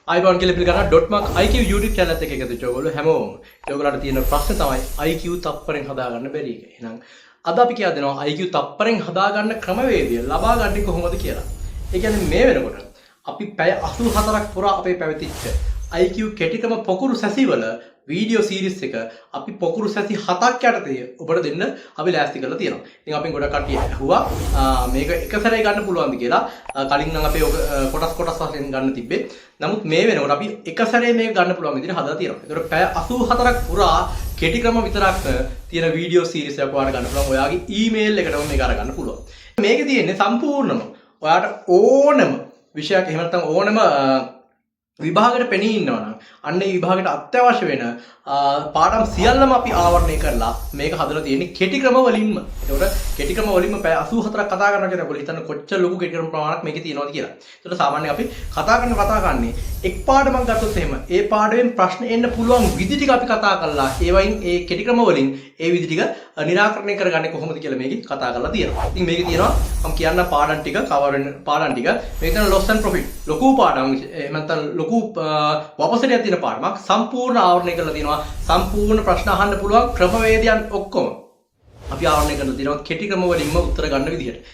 අයිබෝන් කියලා පිළිගන්න .mark IQ YouTube channel එකත් එක්ක එකතු වෙච්ච ඔයගොල්ලෝ හැමෝම ඔයගොල්ලන්ට තියෙන ප්‍රශ්නේ තමයි IQ තප්පරෙන් හදාගන්න බැරි එක. එහෙනම් අද අපි කියලා දෙනවා IQ තප්පරෙන් හදාගන්න ක්‍රමවේදය ලබා ගන්න කොහොමද කියලා. ඒ කියන්නේ මේ වෙනකොට අපි පැය 84ක් පුරා අපේ පැවතිච්ච IQ කෙටිකම පොකුරු සැසිවල වීඩියෝ සීරීස් එක අපි පොකුරු සැසි 7ක් යටතේ ඔබට දෙන්න අපි ලෑස්ති කරලා තියෙනවා. ඉතින් අපෙන් ගොඩක් කට්ටිය ඇහුවා මේක එක සැරේ ගන්න පුළුවන්ද කියලා. කලින් නම් අපේ කොටස් වශයෙන් ගන්න තිබ්බේ. නමුත් මේ වෙනකොට අපි එක සැරේ මේක ගන්න පුළුවන් විදිහට හදලා තියෙනවා. ඒතකොට පැය 84ක් පුරා කෙටි ක්‍රම විතරක් තියෙන වීඩියෝ සීරීස් එකක් ඔයාලට ගන්න පුළුවන්. ඔයාගේ ඊමේල් එකටම මේක අරගන්න පුළුවන්. මේකේ තියෙන්නේ සම්පූර්ණම ඔයාට ඕනම විෂයක් එහෙම නැත්නම් ඕනම විභාගයට පෙනී ඉන්නවා නම් අන්න ඒ විභාගයට අත්‍යවශ්‍ය වෙන පාඩම් සියල්ලම අපි ආවරණය කරලා මේක හදලා තියෙන්නේ කෙටි ක්‍රම වලින්ම. ඒකට කෙටි ක්‍රම වලින්ම පැය 84ක් කතා කරනවා කියන ඔයගොල්ලෝ හිතන්න කොච්චර ලොකු කෙටි ක්‍රම ප්‍රමාණයක් මේකේ තියෙනවද කියලා. ඒකට සාමාන්‍යයෙන් අපි කතා කරන්නේ එක් පාඩමක් ගත්තොත් එහෙම ඒ පාඩමෙන් ප්‍රශ්න එන්න පුළුවන් විදි ටික අපි කතා කරලා ඒ වයින් ඒ කෙටි ක්‍රම වලින් ඒ විදි ටික නිරාකරණය කරගන්නේ කොහොමද කියලා මේකේ කතා කරලා තියෙනවා. ඉතින් මේකේ තියෙනවා මම කියන්න පාඩම් ටික කවර් වෙන පාඩම් ටික මේක තමයි loss and profit. ලොකු පාඩම් එහෙම නැත්නම් ලොකු වපසරියක් තියෙන පාඩමක් සම්පූර්ණ ආවරණය කරලා තියෙනවා. සම්පූර්ණ ප්‍රශ්න අහන්න පුළුවන් ක්‍රමවේදයන් ඔක්කොම අපි ආවරණය කරලා තියෙනවා කෙටි ක්‍රම වලින්ම උත්තර ගන්න විදිහට.